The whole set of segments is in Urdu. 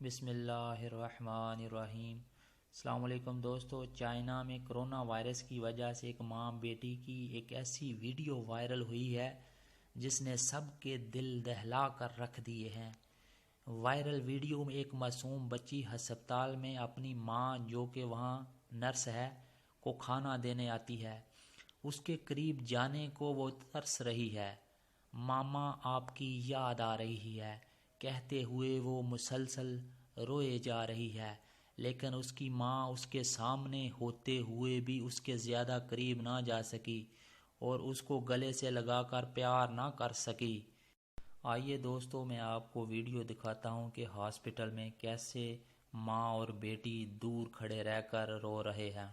بسم اللہ الرحمن الرحیم۔ السلام علیکم دوستو، چائنا میں کرونا وائرس کی وجہ سے ایک ماں بیٹی کی ایک ایسی ویڈیو وائرل ہوئی ہے جس نے سب کے دل دہلا کر رکھ دیے ہیں۔ وائرل ویڈیو میں ایک معصوم بچی ہسپتال میں اپنی ماں جو کہ وہاں نرس ہے کو کھانا دینے آتی ہے۔ اس کے قریب جانے کو وہ ترس رہی ہے۔ ماما آپ کی یاد آ رہی ہے کہتے ہوئے وہ مسلسل روئے جا رہی ہے، لیکن اس کی ماں اس کے سامنے ہوتے ہوئے بھی اس کے زیادہ قریب نہ جا سکی اور اس کو گلے سے لگا کر پیار نہ کر سکی۔ آئیے دوستو، میں آپ کو ویڈیو دکھاتا ہوں کہ ہاسپٹل میں کیسے ماں اور بیٹی دور کھڑے رہ کر رو رہے ہیں۔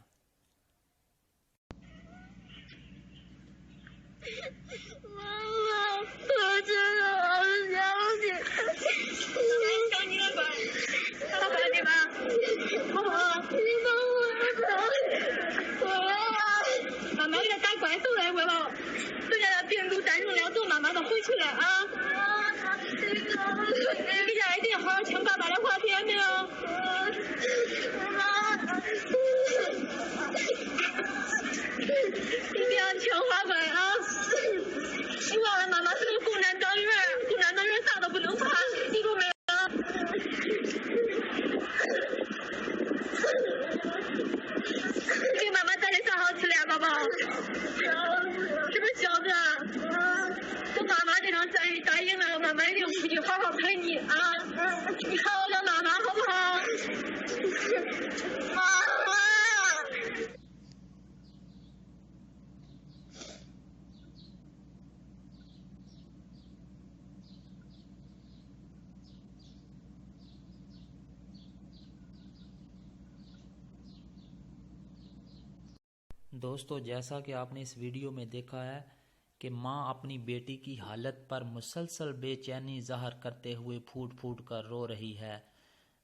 دوستو، جیسا کہ آپ نے اس ویڈیو میں دیکھا ہے کہ ماں اپنی بیٹی کی حالت پر مسلسل بے چینی ظاہر کرتے ہوئے پھوٹ پھوٹ کر رو رہی ہے۔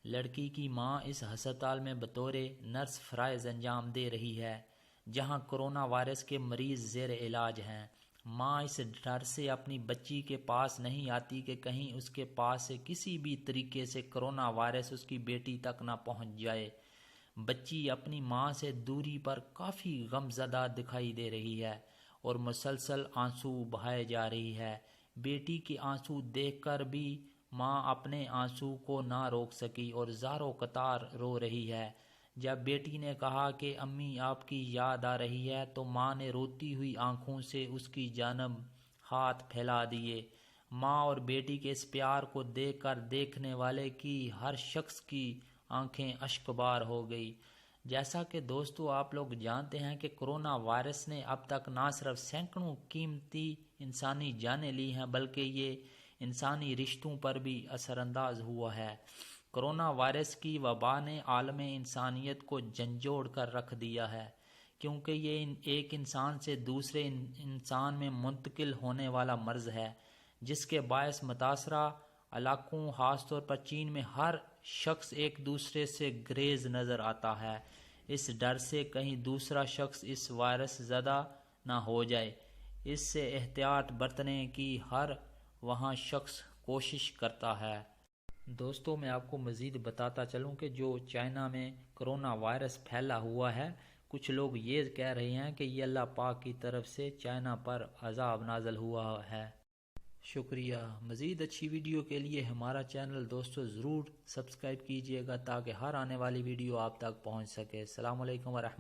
لڑکی کی ماں اس ہسپتال میں بطور نرس فرائض انجام دے رہی ہے جہاں کرونا وائرس کے مریض زیر علاج ہیں۔ ماں اس ڈر سے اپنی بچی کے پاس نہیں آتی کہ کہیں اس کے پاس سے کسی بھی طریقے سے کرونا وائرس اس کی بیٹی تک نہ پہنچ جائے۔ بچی اپنی ماں سے دوری پر کافی غم زدہ دکھائی دے رہی ہے اور مسلسل آنسو بہائے جا رہی ہے۔ بیٹی کے آنسو دیکھ کر بھی ماں اپنے آنسو کو نہ روک سکی اور زاروں قطار رو رہی ہے۔ جب بیٹی نے کہا کہ امی آپ کی یاد آ رہی ہے تو ماں نے روتی ہوئی آنکھوں سے اس کی جانب ہاتھ پھیلا دیے۔ ماں اور بیٹی کے اس پیار کو دیکھ کر دیکھنے والے کی ہر شخص کی آنکھیں اشک بار ہو گئی۔ جیسا کہ دوستو آپ لوگ جانتے ہیں کہ کرونا وائرس نے اب تک نہ صرف سینکڑوں قیمتی انسانی جانیں لی ہیں بلکہ یہ انسانی رشتوں پر بھی اثر انداز ہوا ہے۔ کرونا وائرس کی وبا نے عالم انسانیت کو جھنجھوڑ کر رکھ دیا ہے، کیونکہ یہ ایک انسان سے دوسرے انسان میں منتقل ہونے والا مرض ہے جس کے باعث متاثرہ علاقوں خاص طور پر چین میں ہر شخص ایک دوسرے سے گریز نظر آتا ہے، اس ڈر سے کہیں دوسرا شخص اس وائرس زدہ نہ ہو جائے۔ اس سے احتیاط برتنے کی ہر وہاں شخص کوشش کرتا ہے۔ دوستو، میں آپ کو مزید بتاتا چلوں کہ جو چائنا میں کرونا وائرس پھیلا ہوا ہے، کچھ لوگ یہ کہہ رہے ہیں کہ یہ اللہ پاک کی طرف سے چائنا پر عذاب نازل ہوا ہے۔ شکریہ۔ مزید اچھی ویڈیو کے لیے ہمارا چینل دوستو ضرور سبسکرائب کیجئے گا تاکہ ہر آنے والی ویڈیو آپ تک پہنچ سکے۔ السلام علیکم ورحمۃ اللہ۔